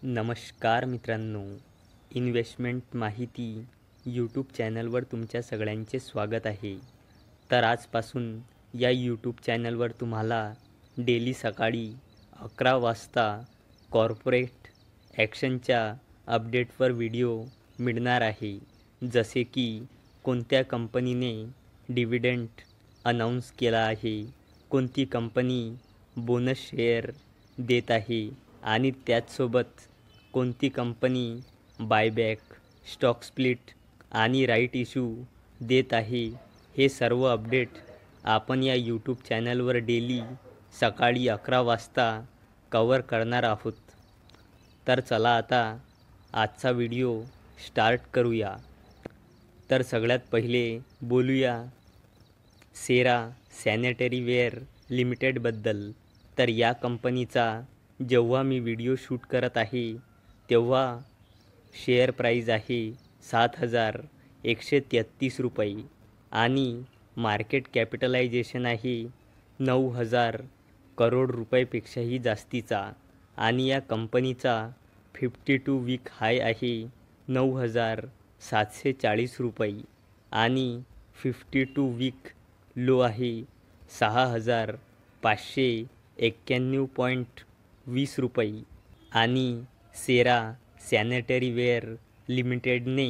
नमस्कार मित्रांनो, इन्व्हेस्टमेंट माहिती यूट्यूब चॅनलवर तुमच्या सगळ्यांचे स्वागत आहे. तर आजपासून या यूट्यूब चॅनलवर तुम्हाला डेली सकाळी 11 वाजता कॉर्पोरेट ॲक्शनच्या अपडेटवर व्हिडिओ मिळणार आहे. जसे की कोणत्या कंपनीने डिव्हिडंड अनाऊन्स केला आहे, कोणती कंपनी बोनस शेअर देत आहे आणि त्याचसोबत कोणती कंपनी बायबॅक, स्टॉक स्प्लिट आणि राईट इश्यू देत आहे, हे सर्व अपडेट आपण या यूट्यूब चॅनलवर डेली सकाळी 11 वाजता कवर करणार आहोत. तर चला आता आजचा व्हिडिओ स्टार्ट करूया. तर सगळ्यात पहिले बोलूया सेरा सॅनिटरीवेअर लिमिटेडबद्दल. तर या कंपनीचा जेव्हा मी व्हिडिओ शूट करत आहे तेव्हा शेअर प्राईज आहे 7,133 रुपये आणि मार्केट कॅपिटलायझेशन आहे 9,000 करोड रुपयेपेक्षाही जास्तीचा आणि या कंपनीचा 52 वीक हाय आहे 9,740 रुपये आणि 52 वीक लो आहे 6,591.20 रुपये आणि सेरा सॅनिटरीवेअर लिमिटेडने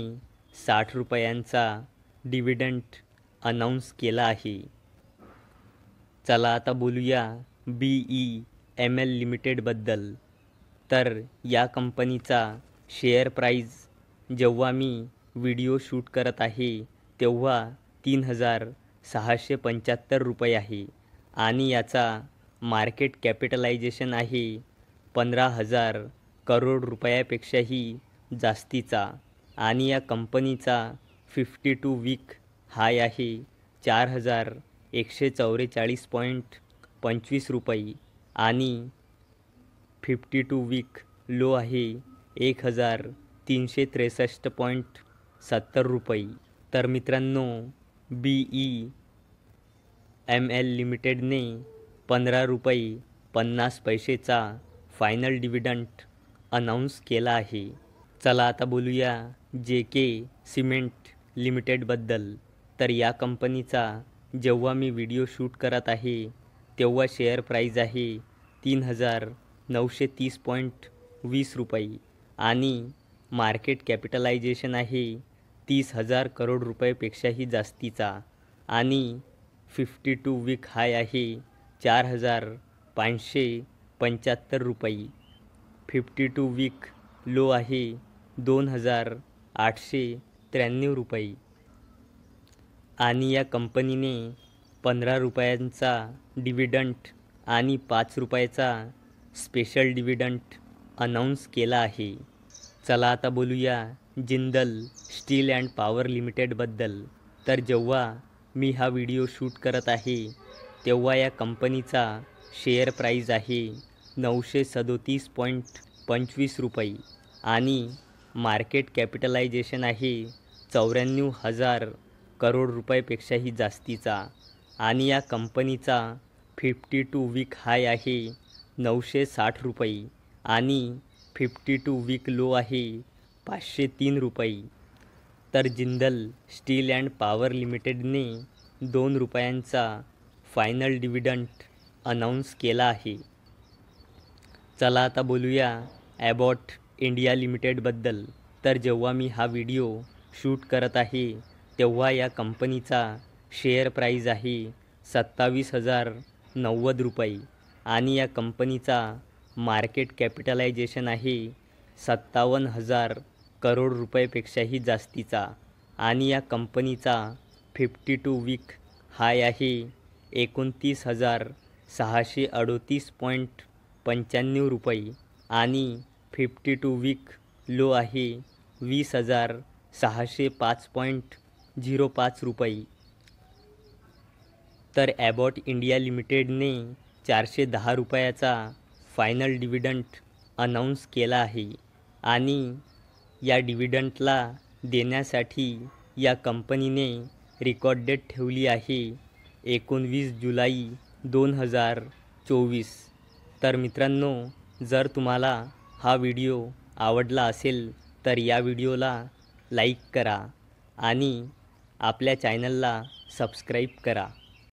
60 रुपयांचा डिव्हिडंड अनाऊन्स केला आहे. चला आता बोलूया BEML लिमिटेडबद्दल. तर या कंपनीचा शेअर प्राईज जेव्हा मी व्हिडिओ शूट करत आहे तेव्हा 3,675 रुपये आहे आणि याचा मार्केट कॅपिटलायझेशन आहे 15,000 करोड रुपयापेक्षाही जास्तीचा आणि या कंपनीचा 52 वीक हाय आहे 4,144.25 रुपये आणि 52 वीक लो आहे 1,363.70 रुपये. तर मित्रांनो, BEML लिमिटेडने 15 रुपये 50 पैसेचा फायनल डिव्हिडंड अनाऊन्स केला आहे. चला आता बोलूया JK सिमेंट लिमिटेडबद्दल. तर या कंपनीचा जेव्हा मी व्हिडिओ शूट करत आहे तेव्हा शेअर प्राईज आहे 3,930.20 रुपये आणि मार्केट कॅपिटलायझेशन आहे 30,000 करोड रुपयेपेक्षाही जास्तीचा आणि 52 वीक हाय आहे 4,575 रुपये. 52 वीक लो आहे 2,893 रुपये आणि या कंपनीने 15 रुपयांचा डिव्हिडंड आणि 5 रुपयाचा स्पेशल डिव्हिडंड अनाऊन्स केला आहे. चला आता बोलूया जिंदल स्टील अँड पॉवर लिमिटेडबद्दल. तर जेव्हा मी हा व्हिडिओ शूट करत आहे तेव्हा या कंपनीचा शेअर प्राईज आहे 937.25 रुपये आणि मार्केट कॅपिटलायझेशन आहे 94,000 करोड रुपयेपेक्षाही जास्तीचा आणि या कंपनीचा 52 वीक हाय आहे 960 रुपये आणि 52 वीक लो आहे 503 रुपये. तर जिंदल स्टील अँड पॉवर लिमिटेडने 2 रुपयांचा फायनल डिव्हिडंड अनाऊन्स केला आहे. चला आता बोलूया ॲबॉट इंडिया लिमिटेडबद्दल. तर जेव्हा मी हा व्हिडिओ शूट करत आहे तेव्हा या कंपनीचा शेअर प्राईज आहे 27,090 रुपये आणि या कंपनीचा मार्केट कॅपिटलायझेशन आहे 57,000 करोड रुपयेपेक्षाही जास्तीचा आणि या कंपनीचा 52 वीक हाय आहे 29,638.95 रुपये आणि 52 वीक लो आहे 20,605.05 रुपये. तर ॲबॉट इंडिया लिमिटेडने 410 रुपयाचा फायनल डिव्हिडंड अनाऊन्स केला आहे आणि या डिव्हिडंडला देण्यासाठी या कंपनीने रेकॉर्ड डेट ठेवली आहे 19 जुलै 2024. तर मित्रांनो, जर तुम्हाला हा व्हिडिओ आवडला असेल तर या व्हिडिओला लाईक करा आणि आपल्या चॅनलला सबस्क्राईब करा.